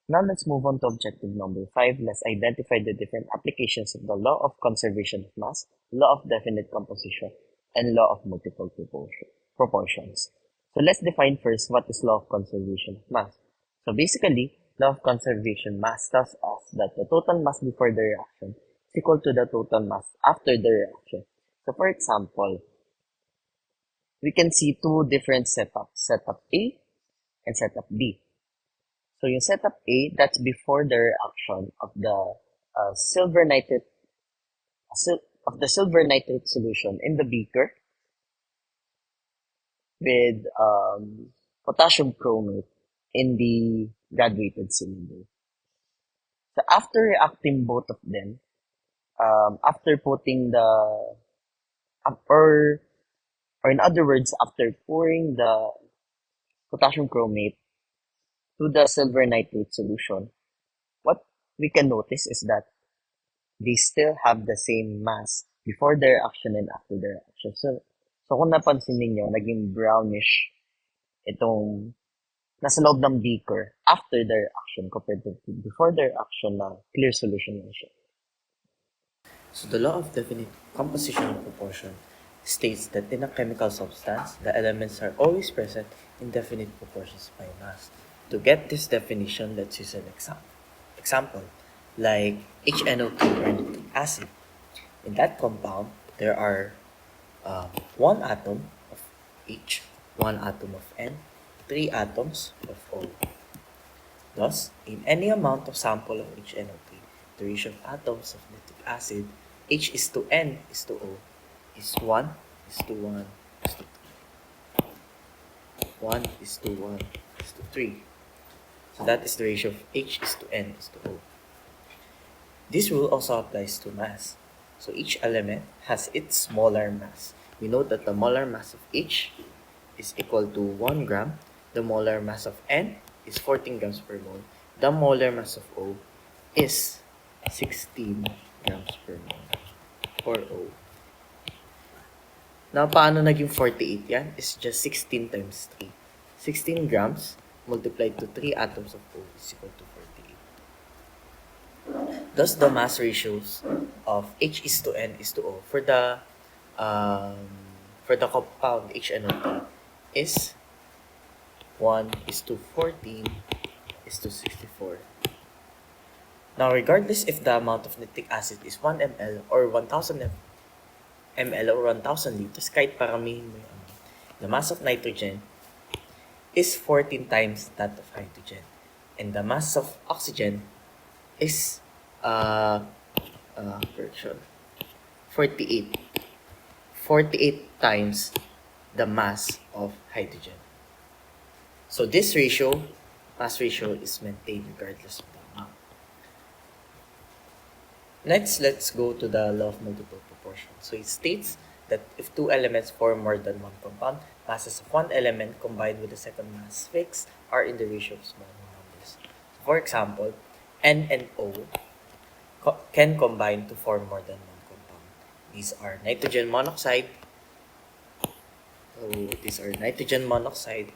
Now let's move on to objective number 5. Let's identify the different applications of the law of conservation of mass, law of definite composition, and law of multiple proportions. So let's define first what is law of conservation of mass. So basically, law of conservation mass tells us that the total mass before the reaction is equal to the total mass after the reaction. So for example, we can see two different setups, setup A and setup B. So yung setup A, that's before the reaction of the silver nitrate of the silver nitrate solution in the beaker with potassium chromate in the graduated cylinder. So after reacting both of them, after putting the or in other words, after pouring the potassium chromate to the silver nitrate solution, what we can notice is that they still have the same mass before the reaction and after the reaction. So kung napansin niyo naging brownish itong nasa loob ng beaker after the reaction compared to before the reaction na clear solution lang siya. So the law of definite composition and proportion states that in a chemical substance, the elements are always present in definite proportions by mass. To get this definition, let's use an example, like HNO2 or nitric acid. In that compound, there are one atom of H, one atom of N, three atoms of O. Thus, in any amount of sample of HNO3, the ratio of atoms of nitric acid H is to N is to O is 1 is to 1 is to 3. 1 is to 1 is to 3. So that is the ratio of H is to N is to O. This rule also applies to mass. So each element has its molar mass. We know that the molar mass of H is equal to 1 gram. The molar mass of N is 14 grams per mole. The molar mass of O is 16 grams per mole or O. Now, paano naging 48 yan? It's just 16 times 3. 16 grams multiplied to 3 atoms of O is equal to 48. Thus, the mass ratios of H is to N is to O for the compound HNO3 is 1 is to 14 is to 64. Now, regardless if the amount of nitric acid is 1 ml or 1,000 ml or 1,000 liters, kahit paramihin mo yung the mass of nitrogen is 14 times that of hydrogen. And the mass of oxygen is 48. 48 times the mass of hydrogen. So this ratio, mass ratio, is maintained regardless of the amount. Next, let's go to the law of multiple proportion. So it states that if two elements form more than one compound, masses of one element combined with the second mass fixed are in the ratio of small numbers. For example, N and O can combine to form more than one compound. These are nitrogen monoxide. So these are nitrogen monoxide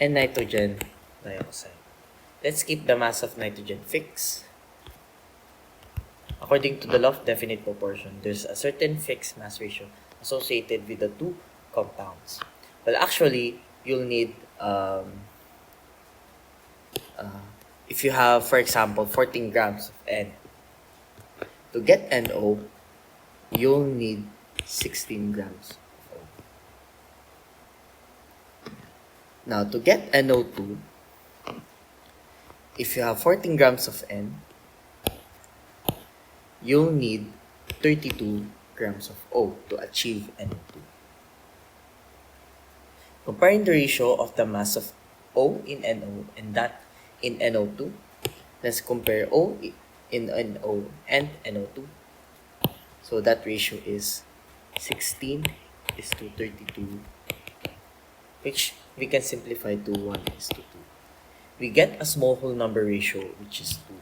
and nitrogen dioxide. Let's keep the mass of nitrogen fixed. According to the law of definite proportion, there's a certain fixed mass ratio associated with the two compounds. Well, actually, you'll need, if you have, for example, 14 grams of N, to get NO, you'll need 16 grams of O. Now, to get NO2, if you have 14 grams of N, you'll need 32 grams of O to achieve NO2. Comparing the ratio of the mass of O in NO and that in NO2, let's compare O in NO and NO2. So that ratio is 16 is to 32, which we can simplify to 1 is to 2. We get a small whole number ratio, which is 2.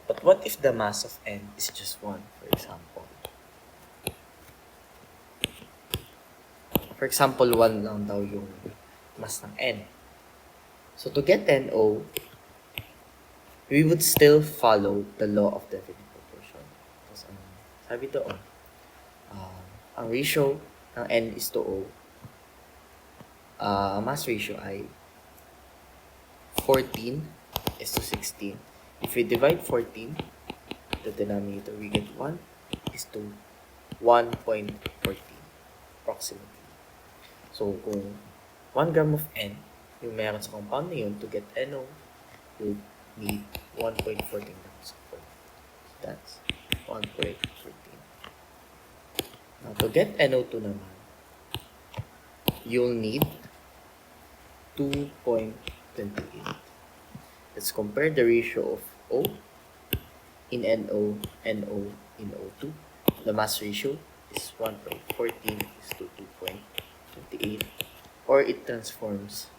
But what if the mass of N is just 1, for example? For example, 1 lang daw yung mass ng N. So to get NO, we would still follow the law of definite proportion. Tapos, sabi doon, ang ratio ng n is to O, mass ratio ay 14 is to 16. If we divide 14, the denominator, we get 1 is to 1.14 approximately. So, kung 1 gram of N, yung meron sa compound na yun, to get NO, you need 1.14 grams of N. So, that's 1.14. Now, to get NO2 naman, you'll need 2.28. Let's compare the ratio of O in NO, NO in O2. The mass ratio is 1.14 is to 2.28, or it transforms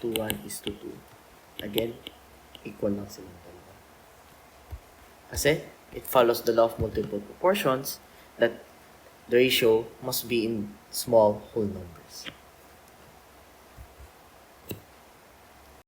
to 1 is to 2. Again, equal lang silang dalawa. Kasi, it follows the law of multiple proportions that the ratio must be in small whole numbers.